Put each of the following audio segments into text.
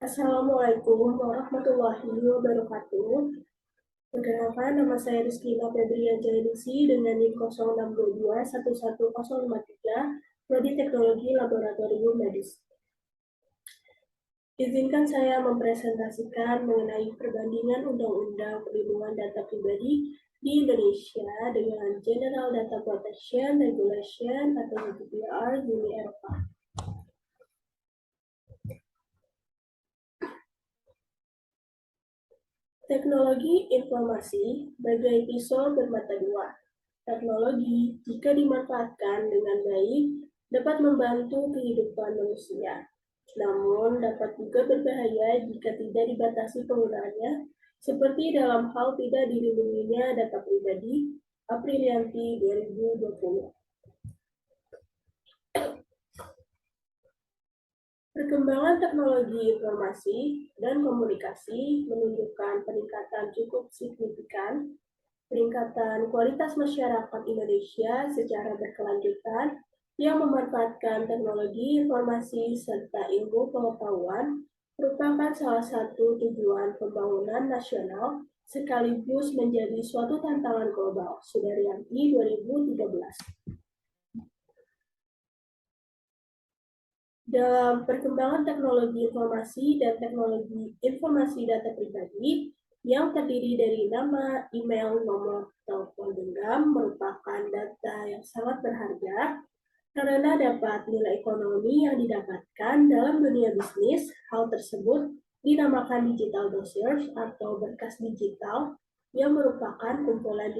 Assalamualaikum warahmatullahi wabarakatuh. Perkenalkan, nama saya Rizkyna Febria Jainisi dengan NIM 0622111053, Prodi Teknologi Laboratorium Medis. Izinkan saya mempresentasikan mengenai perbandingan Undang-Undang Perlindungan Data Pribadi di Indonesia dengan General Data Protection Regulation atau GDPR Uni Eropa. Teknologi informasi bagai pisau bermata dua. Teknologi, jika dimanfaatkan dengan baik, dapat membantu kehidupan manusia. Namun, dapat juga berbahaya jika tidak dibatasi penggunaannya, seperti dalam hal tidak dilindunginya data pribadi, Aprilianti 2020. Perkembangan teknologi informasi dan komunikasi menunjukkan peningkatan cukup signifikan, peningkatan kualitas masyarakat Indonesia secara berkelanjutan yang memanfaatkan teknologi informasi serta ilmu pengetahuan merupakan salah satu tujuan pembangunan nasional sekaligus menjadi suatu tantangan global. Sudaryanti 2013. Dalam perkembangan teknologi informasi dan teknologi informasi data pribadi yang terdiri dari nama, email, nomor telepon genggam merupakan data yang sangat berharga karena dapat nilai ekonomi yang didapatkan dalam dunia bisnis. Hal tersebut dinamakan digital dossiers atau berkas digital yang merupakan kumpulan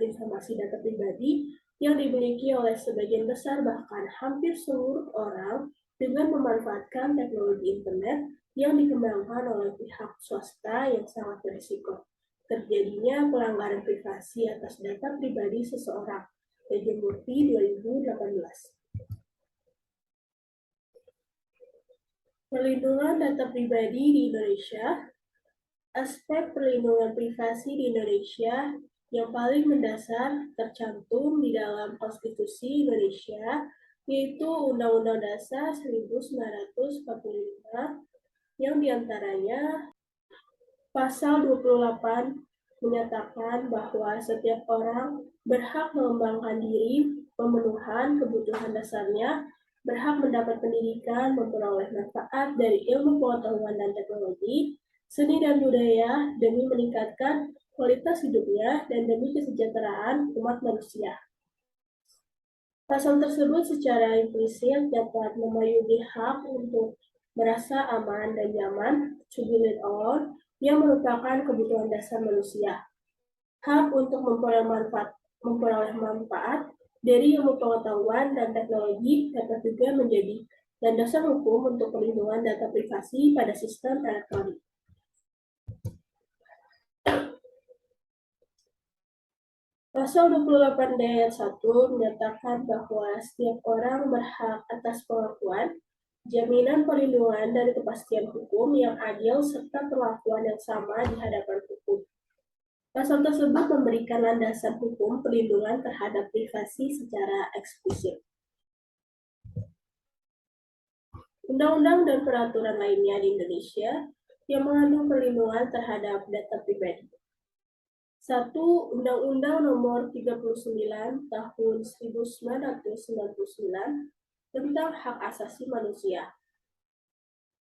informasi data pribadi yang dimiliki oleh sebagian besar bahkan hampir seluruh orang dengan memanfaatkan teknologi internet yang dikembangkan oleh pihak swasta yang sangat berisiko terjadinya pelanggaran privasi atas data pribadi seseorang. Murti 2018. Perlindungan data pribadi di Indonesia. Aspek perlindungan privasi di Indonesia yang paling mendasar tercantum di dalam Konstitusi Indonesia, yaitu Undang-Undang Dasar 1945 yang diantaranya Pasal 28 menyatakan bahwa setiap orang berhak mengembangkan diri, pemenuhan kebutuhan dasarnya, berhak mendapat pendidikan, memperoleh manfaat dari ilmu pengetahuan dan teknologi, seni dan budaya demi meningkatkan kualitas hidupnya dan demi kesejahteraan umat manusia. Pasal tersebut secara implisit dapat memayungi hak untuk merasa aman dan nyaman, to be let alone, yang merupakan kebutuhan dasar manusia. Hak untuk memperoleh manfaat dari ilmu pengetahuan dan teknologi dapat juga menjadi landasan hukum untuk perlindungan data privasi pada sistem elektronik. Pasal 28D ayat 1 menyatakan bahwa setiap orang berhak atas pengakuan, jaminan perlindungan dan kepastian hukum yang adil serta perlakuan yang sama di hadapan hukum. Pasal tersebut memberikan landasan hukum perlindungan terhadap privasi secara eksplisit. Undang-undang dan peraturan lainnya di Indonesia yang mengandung perlindungan terhadap data pribadi. 1. Undang-Undang Nomor 39 Tahun 1999 tentang Hak Asasi Manusia.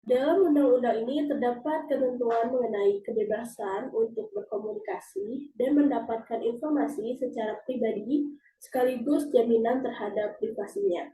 Dalam undang-undang ini terdapat ketentuan mengenai kebebasan untuk berkomunikasi dan mendapatkan informasi secara pribadi sekaligus jaminan terhadap privasinya.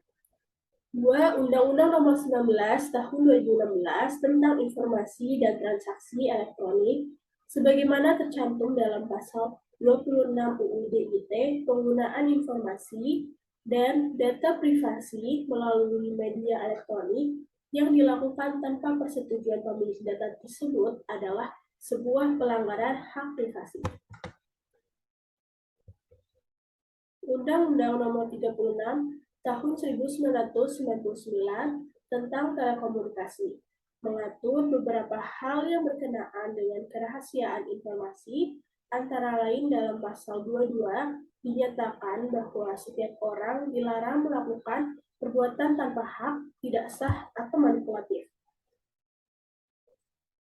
2. Undang-Undang Nomor 19 Tahun 2016 tentang Informasi dan Transaksi Elektronik sebagaimana tercantum dalam pasal 26 UU DIT penggunaan informasi dan data privasi melalui media elektronik yang dilakukan tanpa persetujuan pemilik data tersebut adalah sebuah pelanggaran hak privasi. Undang-Undang Nomor 36 Tahun 1999 tentang telekomunikasi mengatur beberapa hal yang berkenaan dengan kerahasiaan informasi Antara lain dalam pasal 22 dinyatakan bahwa setiap orang dilarang melakukan perbuatan tanpa hak, tidak sah, atau manipulatif.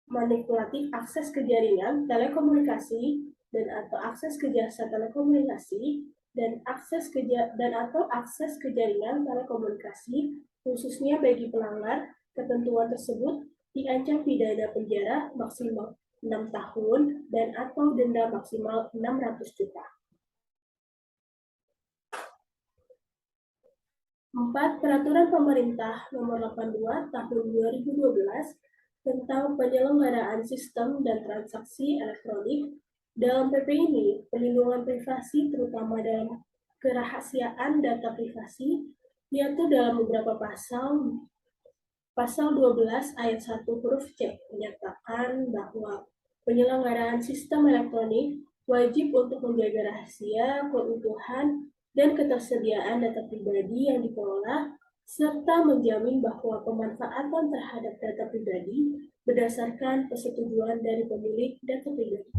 Manipulatif akses ke jaringan telekomunikasi dan atau akses ke jasa telekomunikasi dan akses ke jaringan telekomunikasi khususnya bagi pelanggar ketentuan tersebut diancam pidana penjara maksimal 6 tahun dan atau denda maksimal 600 juta. 4. Peraturan Pemerintah Nomor 82 Tahun 2012 tentang penyelenggaraan sistem dan transaksi elektronik. Dalam PP ini, perlindungan privasi terutama dalam kerahasiaan data privasi diatur dalam beberapa pasal. Pasal 12 ayat 1 huruf C menyatakan bahwa penyelenggaraan sistem elektronik wajib untuk menjaga rahasia, keutuhan, dan ketersediaan data pribadi yang dikelola, serta menjamin bahwa pemanfaatan terhadap data pribadi berdasarkan persetujuan dari pemilik data pribadi.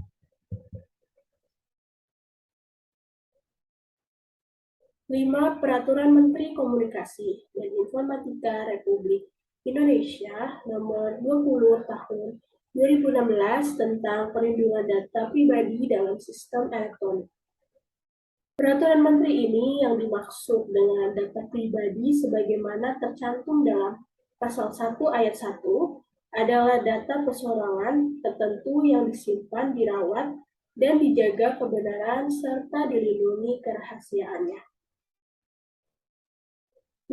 5. Peraturan Menteri Komunikasi dan Informatika Republik Indonesia Nomor 20 Tahun 2016 tentang perlindungan data pribadi dalam sistem elektronik. Peraturan Menteri ini yang dimaksud dengan data pribadi sebagaimana tercantum dalam pasal 1 ayat 1 adalah data perseorangan tertentu yang disimpan, dirawat, dan dijaga kebenaran serta dilindungi kerahasiaannya.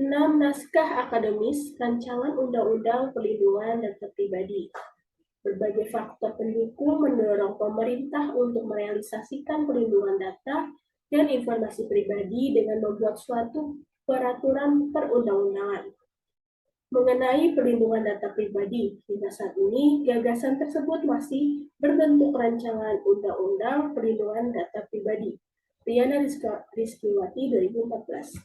6. Naskah akademis Rancangan Undang-Undang Perlindungan Data Pribadi. Berbagai faktor pendukung mendorong pemerintah untuk merealisasikan perlindungan data dan informasi pribadi dengan membuat suatu peraturan perundang-undangan. Mengenai perlindungan data pribadi, hingga saat ini gagasan tersebut masih berbentuk rancangan Undang-Undang Perlindungan Data Pribadi. Riana Rizkiwati 2014.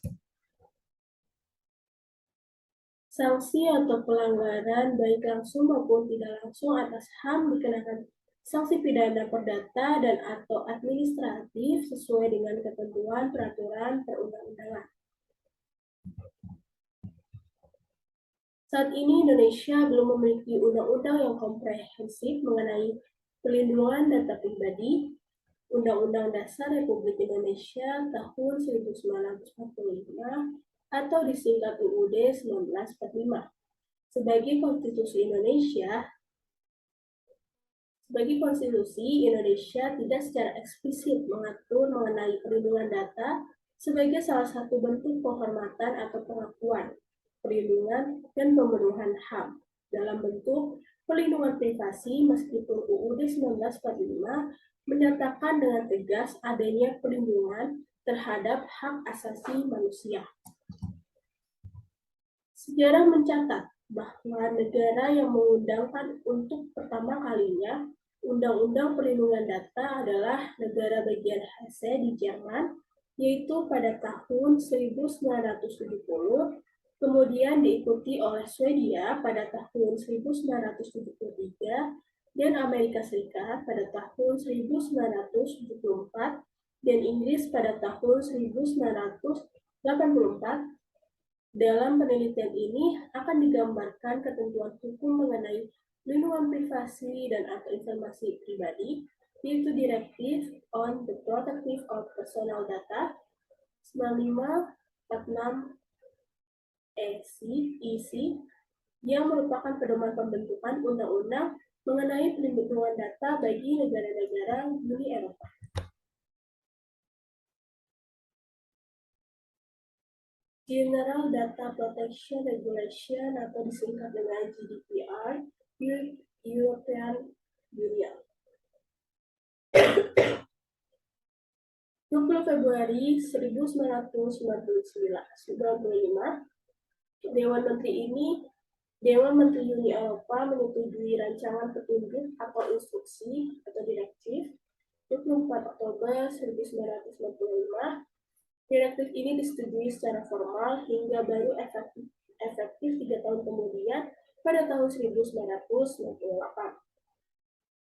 Sanksi atau pelanggaran baik langsung maupun tidak langsung atas HAM dikenakan sanksi pidana perdata dan atau administratif sesuai dengan ketentuan peraturan perundang-undangan. Saat ini Indonesia belum memiliki undang-undang yang komprehensif mengenai perlindungan data pribadi. Undang-Undang Dasar Republik Indonesia tahun 1945 atau disingkat UUD 1945. Sebagai konstitusi Indonesia tidak secara eksplisit mengatur mengenai perlindungan data sebagai salah satu bentuk penghormatan atau pengakuan, perlindungan, dan pemenuhan HAM dalam bentuk perlindungan privasi meskipun UUD 1945 menyatakan dengan tegas adanya perlindungan terhadap hak asasi manusia. Sejarah mencatat bahwa negara yang mengundangkan untuk pertama kalinya Undang-Undang Perlindungan Data adalah negara bagian Hesse di Jerman, yaitu pada tahun 1970, kemudian diikuti oleh Swedia pada tahun 1973, dan Amerika Serikat pada tahun 1974, dan Inggris pada tahun 1984. Dalam penelitian ini akan digambarkan ketentuan hukum mengenai perlindungan privasi dan atau informasi pribadi, yaitu Directive on the Protection of Personal Data 9546 EC yang merupakan pedoman pembentukan undang-undang mengenai perlindungan data bagi negara-negara Uni Eropa. General Data Protection Regulation atau disingkat dengan GDPR, European Union. 20 Februari 1995, Dewan Menteri Uni Eropa menyetujui rancangan petunjuk atau instruksi atau direktif. 24 Oktober 1995, direktif ini disetujui secara formal hingga baru efektif 3 tahun kemudian pada tahun 1998.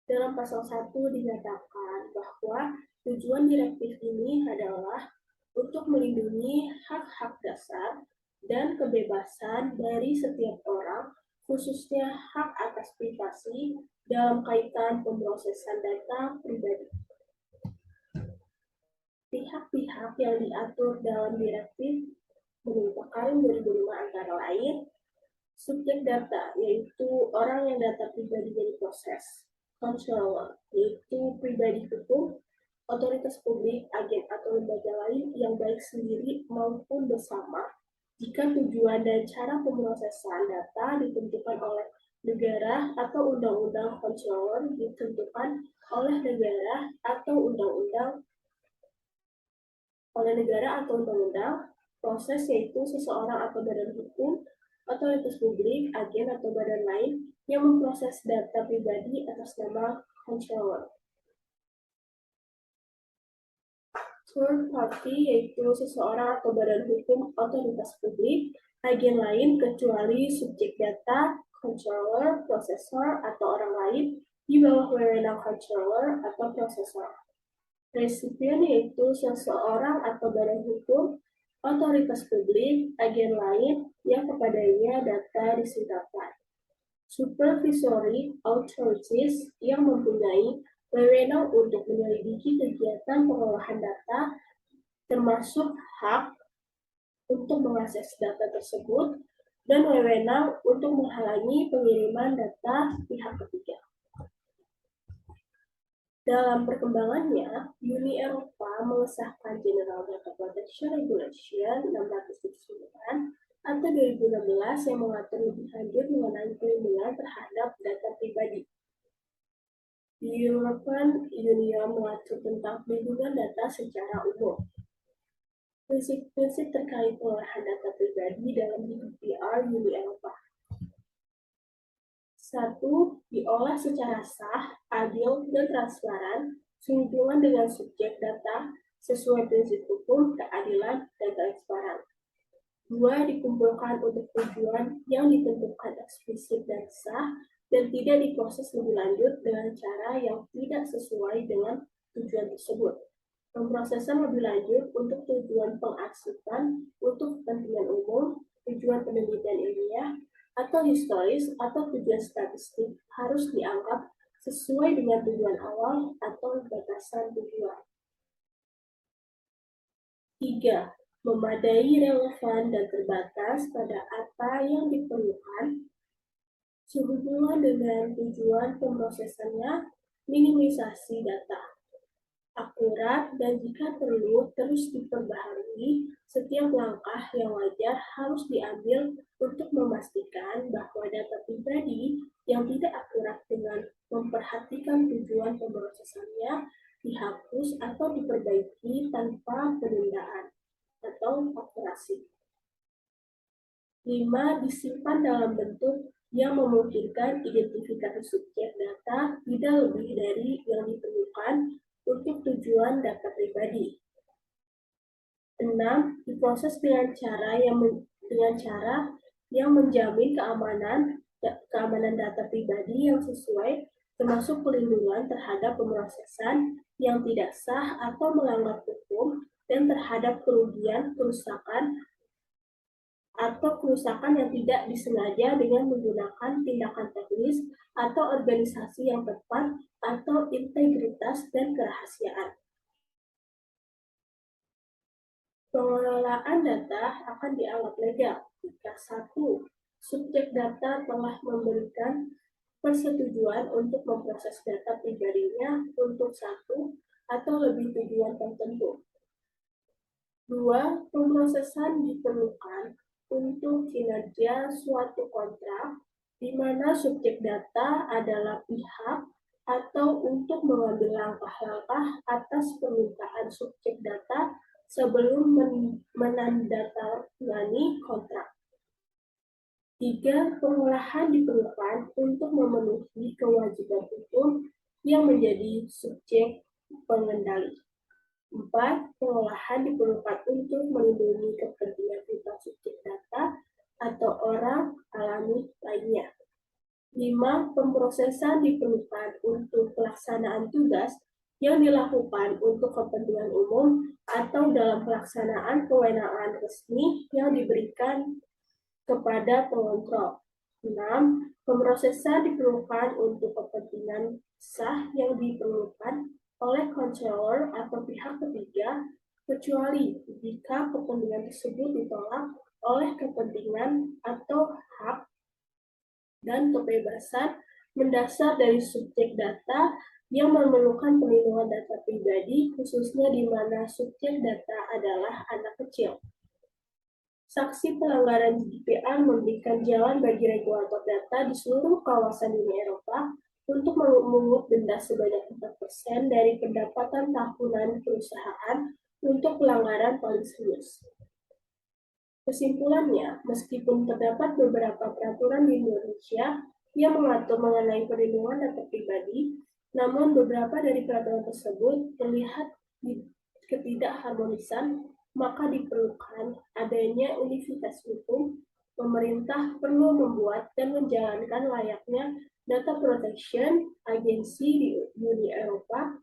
Dalam pasal 1 dinyatakan bahwa tujuan direktif ini adalah untuk melindungi hak-hak dasar dan kebebasan dari setiap orang, khususnya hak atas privasi dalam kaitan pemrosesan data pribadi. Pihak-pihak yang diatur dalam direktif menurut Karim 2005 antara lain subjek data, yaitu orang yang data pribadinya diproses, controller, yaitu pribadi hukum, otoritas publik, agen atau lembaga lain yang baik sendiri maupun bersama jika tujuan dan cara pemrosesan data ditentukan oleh negara atau undang-undang, controller ditentukan oleh negara atau undang-undang, proses yaitu seseorang atau badan hukum, otoritas publik, agen atau badan lain yang memproses data pribadi atas nama controller. Third party yaitu seseorang atau badan hukum, otoritas publik, agen lain kecuali subjek data, controller, processor, atau orang lain di bawah wewenang controller atau processor. Resipien yaitu seseorang atau badan hukum, otoritas publik, agen lain yang kepadanya data disitakan. Supervisory authorities yang mempunyai wewenang untuk menyelidiki kegiatan pengolahan data, termasuk hak untuk mengakses data tersebut, dan wewenang untuk menghalangi pengiriman data pihak ketiga. Dalam perkembangannya, Uni Eropa mengesahkan General Data Protection Regulation 609 atau 2016 yang mengatur lebih lanjut mengenai perlindungan terhadap data pribadi. European Union mengatur tentang perlindungan data secara umum. Prinsip-prinsip terkait pengolahan data pribadi dalam GDPR Uni Eropa. 1. Diolah secara sah, adil, dan transparan sehubungan dengan subjek data sesuai prinsip hukum, keadilan, dan transparan. 2. Dikumpulkan untuk tujuan yang ditentukan eksplisit dan sah dan tidak diproses lebih lanjut dengan cara yang tidak sesuai dengan tujuan tersebut. Pemrosesan lebih lanjut untuk tujuan pengarsipan, untuk kepentingan umum, tujuan penelitian ilmiah, atau historis atau tujuan statistik harus dianggap sesuai dengan tujuan awal atau batasan tujuan. 3. Memadai, relevan, dan terbatas pada apa yang diperlukan sehubungan dengan tujuan pemrosesannya, minimisasi data, akurat, dan jika perlu terus diperbaharui, setiap langkah yang wajar harus diambil untuk memastikan bahwa data pribadi yang tidak akurat dengan memperhatikan tujuan pemrosesannya dihapus atau diperbaiki tanpa penundaan atau akurasi. 5. Disimpan dalam bentuk yang memungkinkan identifikasi subjek data tidak lebih dari yang diperlukan untuk tujuan data pribadi. 6. Diproses dengan cara yang menjamin keamanan data pribadi yang sesuai, termasuk perlindungan terhadap pemrosesan yang tidak sah atau melanggar hukum dan terhadap kerusakan yang tidak disengaja dengan menggunakan tindakan teknis atau organisasi yang tepat atau integritas dan kerahasiaan. Pengelolaan data akan dianggap legal jika 1. Subjek data telah memberikan persetujuan untuk memproses data pribadinya untuk satu atau lebih tujuan tertentu. 2. Pemrosesan diperlukan untuk kinerja suatu kontrak di mana subjek data adalah pihak atau untuk mengambil langkah-langkah atas permintaan subjek data sebelum menandatangani kontrak. 3. Pengolahan diperlukan untuk memenuhi kewajiban hukum yang menjadi subjek pengendali. 4. Pengolahan diperlukan untuk melindungi kepentingan pribadi subjek data atau orang alami lainnya. 5. Pemrosesan diperlukan untuk pelaksanaan tugas yang dilakukan untuk kepentingan umum atau dalam pelaksanaan kewenangan resmi yang diberikan kepada pengontrol. 6. Pemrosesan diperlukan untuk kepentingan sah yang diperlukan oleh controller atau pihak ketiga, kecuali jika kepentingan tersebut ditolak oleh kepentingan atau hak dan kebebasan mendasar dari subjek data yang memerlukan perlindungan data pribadi, khususnya di mana subjek data adalah anak kecil. Sanksi pelanggaran GDPR memberikan jalan bagi regulator data di seluruh kawasan Uni Eropa untuk memungut denda sebanyak 4% dari pendapatan tahunan perusahaan untuk pelanggaran paling serius. Kesimpulannya, meskipun terdapat beberapa peraturan di Indonesia yang mengatur mengenai perlindungan data pribadi, namun beberapa dari peraturan tersebut terlihat ketidakharmonisan, maka diperlukan adanya unifikasi hukum. Pemerintah perlu membuat dan menjalankan layaknya data protection agency di Uni Eropa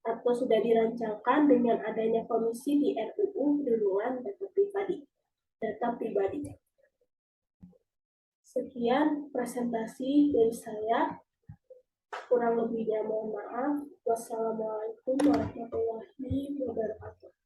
atau sudah dirancangkan dengan adanya komisi di RUU Perlindungan Data Pribadi. Sekian presentasi dari saya. Kurang lebihnya mohon maaf. Wassalamualaikum warahmatullahi wabarakatuh.